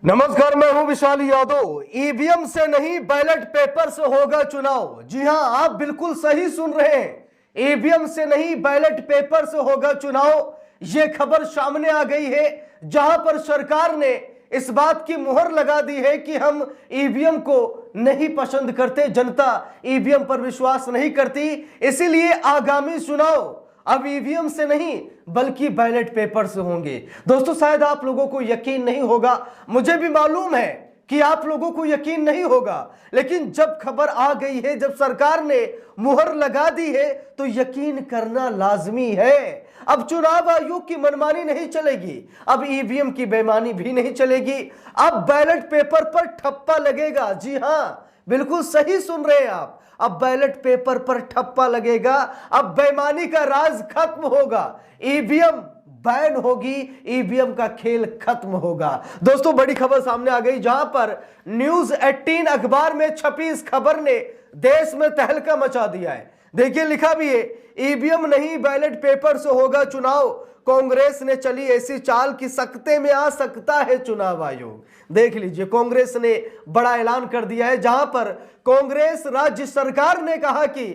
नमस्कार, मैं हूं विशाल यादव। ईवीएम से नहीं बैलेट पेपर से होगा चुनाव। जी हां, आप बिल्कुल सही सुन रहे हैं। ईवीएम से नहीं बैलेट पेपर से होगा चुनाव। यह खबर सामने आ गई है, जहां पर सरकार ने इस बात की मुहर लगा दी है कि हम ईवीएम को नहीं पसंद करते, जनता ईवीएम पर विश्वास नहीं करती। इसीलिए आगामी चुनाव अब ईवीएम से नहीं बल्कि बैलेट पेपर से होंगे। दोस्तों, शायद आप लोगों को यकीन नहीं होगा, मुझे भी मालूम है कि आप लोगों को यकीन नहीं होगा, लेकिन जब खबर आ गई है, जब सरकार ने मुहर लगा दी है, तो यकीन करना लाजमी है। अब चुनाव आयोग की मनमानी नहीं चलेगी, अब ईवीएम की बेईमानी भी नहीं चलेगी, अब बैलेट पेपर पर ठप्पा लगेगा। जी हां, बिल्कुल सही सुन रहे हैं आप, अब बैलेट पेपर पर ठप्पा लगेगा। अब बेईमानी का राज खत्म होगा, ईवीएम बैन होगी, ईवीएम का खेल खत्म होगा। दोस्तों, बड़ी खबर सामने आ गई, जहां पर न्यूज 18 अखबार में छपी इस खबर ने देश में तहलका मचा दिया है। देखिए, लिखा भी है, ईवीएम नहीं बैलेट पेपर से होगा चुनाव। कांग्रेस ने चली ऐसी चाल कि सकते में आ सकता है चुनाव आयोग। देख लीजिए, कांग्रेस ने बड़ा ऐलान कर दिया है, जहां पर कांग्रेस राज्य सरकार ने कहा कि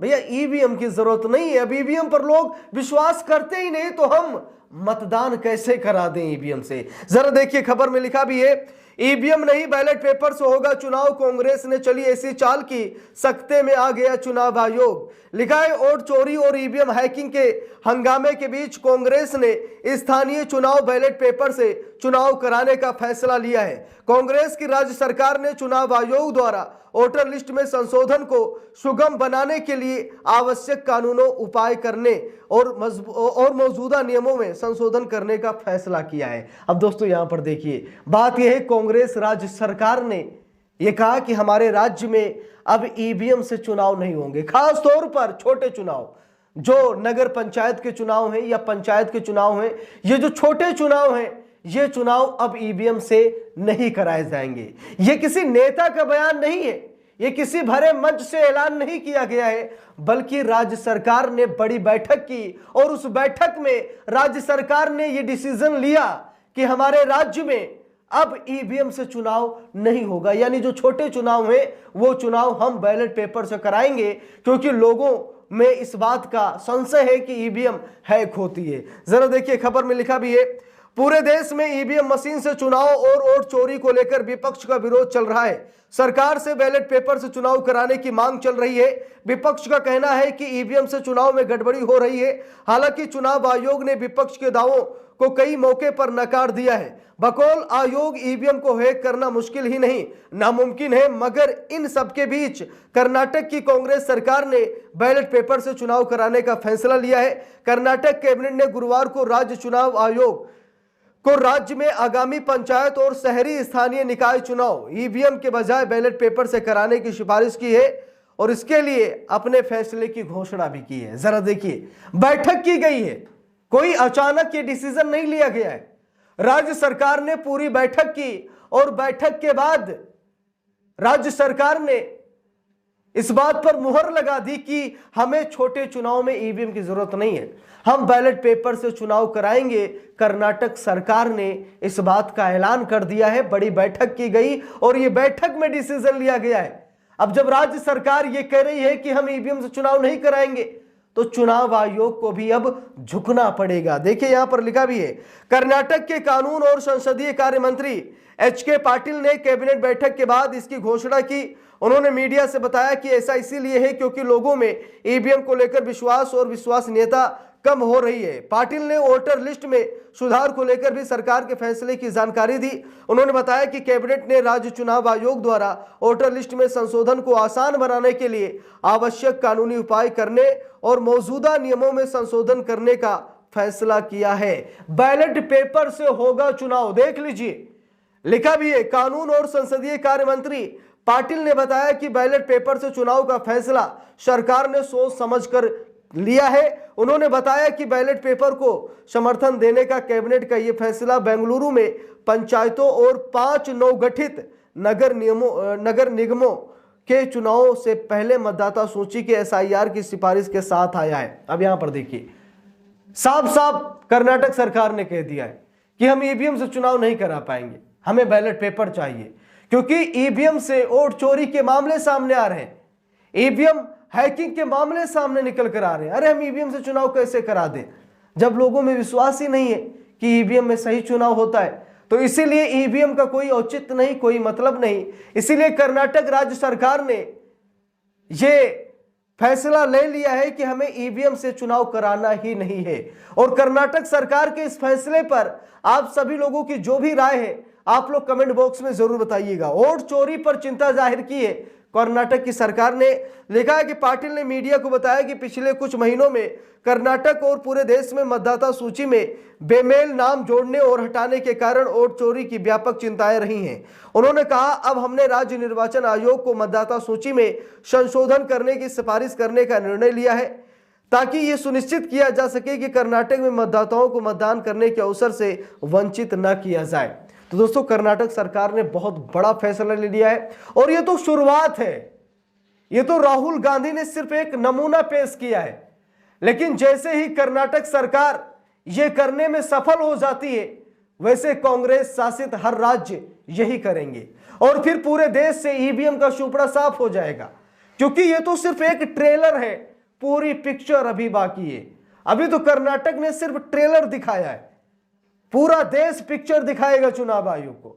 भैया ईवीएम की जरूरत नहीं है, अब ईवीएम पर लोग विश्वास करते ही नहीं, तो हम मतदान कैसे करा दें ईवीएम से। जरा देखिए, खबर में लिखा भी है, ईवीएम नहीं बैलेट पेपर से होगा चुनाव। कांग्रेस ने चली ऐसी चाल की सकते में आ गया चुनाव आयोग। लिखा है, वोट चोरी और ईवीएम हैकिंग के हंगामे के बीच कांग्रेस ने स्थानीय चुनाव बैलेट पेपर से चुनाव कराने का फैसला लिया है। कांग्रेस की राज्य सरकार ने चुनाव आयोग द्वारा वोटर लिस्ट में संशोधन को सुगम बनाने के लिए आवश्यक कानूनों उपाय करने और मौजूदा नियमों में संशोधन करने का फैसला किया है। अब दोस्तों, यहां पर देखिए, बात यह है, कांग्रेस राज्य सरकार ने यह कहा कि हमारे राज्य में अब ईवीएम से चुनाव नहीं होंगे। खास तौर पर छोटे चुनाव, जो नगर पंचायत के चुनाव हैं या पंचायत के चुनाव हैं, ये जो छोटे चुनाव हैं, ये चुनाव अब ईवीएम से नहीं कराए जाएंगे। ये किसी नेता का बयान नहीं है, ये किसी भरे मंच से ऐलान नहीं किया गया है, बल्कि राज्य सरकार ने बड़ी बैठक की और उस बैठक में राज्य सरकार ने ये डिसीजन लिया कि हमारे राज्य में अब ईवीएम से चुनाव नहीं होगा। यानी जो छोटे चुनाव हैं, वो चुनाव हम बैलेट पेपर से कराएंगे, क्योंकि लोगों में इस बात का संशय है कि ईवीएम हैक होती है। जरा देखिए, खबर में लिखा भी है, पूरे देश में ईवीएम मशीन से चुनाव और वोट चोरी को लेकर विपक्ष का विरोध चल रहा है। सरकार से बैलेट पेपर से चुनाव कराने की मांग चल रही है। विपक्ष का कहना है कि ईवीएम से चुनाव में गड़बड़ी हो रही है। हालांकि चुनाव आयोग ने विपक्ष के दावों को कई मौके पर नकार दिया है। बकौल आयोग, ईवीएम को हैक करना मुश्किल ही नहीं नामुमकिन है, मगर इन सबके बीच कर्नाटक की कांग्रेस सरकार ने बैलेट पेपर से चुनाव कराने का फैसला लिया है। कर्नाटक कैबिनेट ने गुरुवार को राज्य चुनाव आयोग को राज्य में आगामी पंचायत और शहरी स्थानीय निकाय चुनाव ईवीएम के बजाय बैलेट पेपर से कराने की सिफारिश की है और इसके लिए अपने फैसले की घोषणा भी की है। जरा देखिए, बैठक की गई है, कोई अचानक ये डिसीजन नहीं लिया गया है। राज्य सरकार ने पूरी बैठक की और बैठक के बाद राज्य सरकार ने इस बात पर मुहर लगा दी कि हमें छोटे चुनाव में ईवीएम की जरूरत नहीं है, हम बैलेट पेपर से चुनाव कराएंगे। कर्नाटक सरकार ने इस बात का ऐलान कर दिया है। बड़ी बैठक की गई और ये बैठक में डिसीजन लिया गया है। अब जब राज्य सरकार ये कह रही है कि हम ईवीएम से चुनाव नहीं कराएंगे, तो चुनाव आयोग को भी अब झुकना पड़ेगा। देखिए, यहां पर लिखा भी है, कर्नाटक के कानून और संसदीय कार्य मंत्री एच.के. पाटिल ने कैबिनेट बैठक के बाद इसकी घोषणा की। उन्होंने मीडिया से बताया कि ऐसा इसीलिए है क्योंकि लोगों में ईवीएम को लेकर विश्वास और विश्वसनीयता कम हो रही है। पाटिल ने वोटर लिस्ट में सुधार को लेकर भी सरकार के फैसले की जानकारी दी। उन्होंने बताया कि कैबिनेट ने राज्य चुनाव आयोग द्वारा वोटर लिस्ट में संशोधन को आसान बनाने के लिए आवश्यक कानूनी उपाय करने और मौजूदा नियमों में संशोधन करने का फैसला किया है। बैलेट पेपर से होगा चुनाव। देख लीजिए, लिखा भी है, कानून और संसदीय कार्य मंत्री पाटिल ने बताया कि बैलेट पेपर से चुनाव का फैसला सरकार ने सोच समझकर लिया है। उन्होंने बताया कि बैलेट पेपर को समर्थन देने का कैबिनेट का यह फैसला बेंगलुरु में पंचायतों और 5 नवगठित नगर निगमों के चुनाव से पहले मतदाता सूची के एसआईआर की सिफारिश के साथ आया है। अब यहां पर देखिए, साफ साफ कर्नाटक सरकार ने कह दिया है कि हम ईवीएम से चुनाव नहीं करा पाएंगे। हमें बैलेट पेपर चाहिए, क्योंकि ईवीएम से वोट चोरी के मामले सामने आ रहे हैं, ईवीएम हैकिंग के मामले सामने निकल कर आ रहे हैं। अरे हम ईवीएम से चुनाव कैसे करा दें जब लोगों में विश्वास ही नहीं है कि ईवीएम में सही चुनाव होता है। तो इसीलिए ईवीएम का कोई औचित्य नहीं, कोई मतलब नहीं। इसीलिए कर्नाटक राज्य सरकार ने ये फैसला ले लिया है कि हमें ईवीएम से चुनाव कराना ही नहीं है। और कर्नाटक सरकार के इस फैसले पर आप सभी लोगों की जो भी राय है आप लोग कमेंट बॉक्स में जरूर बताइएगा। वोट चोरी पर चिंता जाहिर की है कर्नाटक की सरकार ने। लिखा है कि पाटिल ने मीडिया को बताया कि पिछले कुछ महीनों में कर्नाटक और पूरे देश में मतदाता सूची में बेमेल नाम जोड़ने और हटाने के कारण वोट चोरी की व्यापक चिंताएं रही हैं। उन्होंने कहा, अब हमने राज्य निर्वाचन आयोग को मतदाता सूची में संशोधन करने की सिफारिश करने का निर्णय लिया है ताकि ये सुनिश्चित किया जा सके कि कर्नाटक में मतदाताओं को मतदान करने के अवसर से वंचित न किया जाए। तो दोस्तों, कर्नाटक सरकार ने बहुत बड़ा फैसला ले लिया है और ये तो शुरुआत है। ये तो राहुल गांधी ने सिर्फ एक नमूना पेश किया है, लेकिन जैसे ही कर्नाटक सरकार ये करने में सफल हो जाती है वैसे कांग्रेस शासित हर राज्य यही करेंगे और फिर पूरे देश से ईवीएम का सुपड़ा साफ हो जाएगा। क्योंकि ये तो सिर्फ एक ट्रेलर है, पूरी पिक्चर अभी बाकी है। अभी तो कर्नाटक ने सिर्फ ट्रेलर दिखाया है, पूरा देश पिक्चर दिखाएगा चुनाव आयोग को।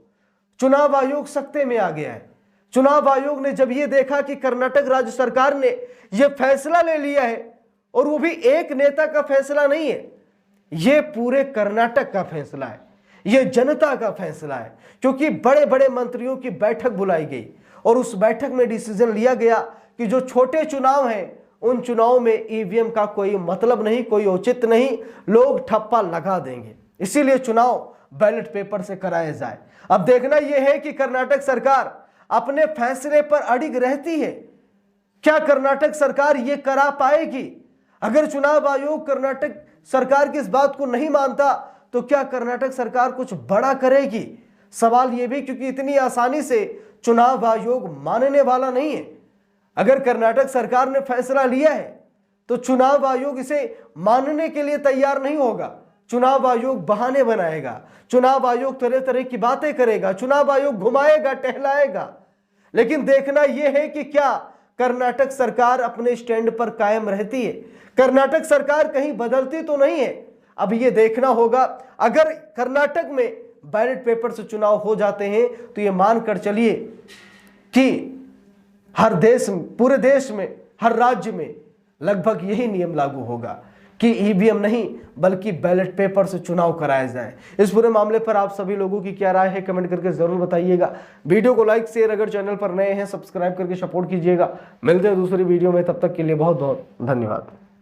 चुनाव आयोग सख्ते में आ गया है। चुनाव आयोग ने जब ये देखा कि कर्नाटक राज्य सरकार ने यह फैसला ले लिया है, और वो भी एक नेता का फैसला नहीं है, ये पूरे कर्नाटक का फैसला है, ये जनता का फैसला है। क्योंकि बड़े बड़े मंत्रियों की बैठक बुलाई गई और उस बैठक में डिसीजन लिया गया कि जो छोटे चुनाव हैं उन चुनाव में ईवीएम का कोई मतलब नहीं, कोई औचित्य नहीं, लोग ठप्पा लगा देंगे। इसीलिए चुनाव बैलेट पेपर से कराया जाए। अब देखना यह है कि कर्नाटक सरकार अपने फैसले पर अड़िग रहती है। क्या कर्नाटक सरकार ये करा पाएगी? अगर चुनाव आयोग कर्नाटक सरकार की इस बात को नहीं मानता तो क्या कर्नाटक सरकार कुछ बड़ा करेगी? सवाल यह भी, क्योंकि इतनी आसानी से चुनाव आयोग मानने वाला नहीं है। अगर कर्नाटक सरकार ने फैसला लिया है तो चुनाव आयोग इसे मानने के लिए तैयार नहीं होगा। चुनाव आयोग बहाने बनाएगा, चुनाव आयोग तरह तरह की बातें करेगा, चुनाव आयोग घुमाएगा, टहलाएगा। लेकिन देखना यह है कि क्या कर्नाटक सरकार अपने स्टैंड पर कायम रहती है, कर्नाटक सरकार कहीं बदलती तो नहीं है। अब ये देखना होगा। अगर कर्नाटक में बैलेट पेपर से चुनाव हो जाते हैं तो ये मानकर चलिए कि हर देश, पूरे देश में, हर राज्य में लगभग यही नियम लागू होगा कि ईवीएम नहीं बल्कि बैलेट पेपर से चुनाव कराया जाए। इस पूरे मामले पर आप सभी लोगों की क्या राय है कमेंट करके जरूर बताइएगा। वीडियो को लाइक शेयर, अगर चैनल पर नए हैं सब्सक्राइब करके सपोर्ट कीजिएगा। मिलते हैं दूसरी वीडियो में, तब तक के लिए बहुत बहुत धन्यवाद।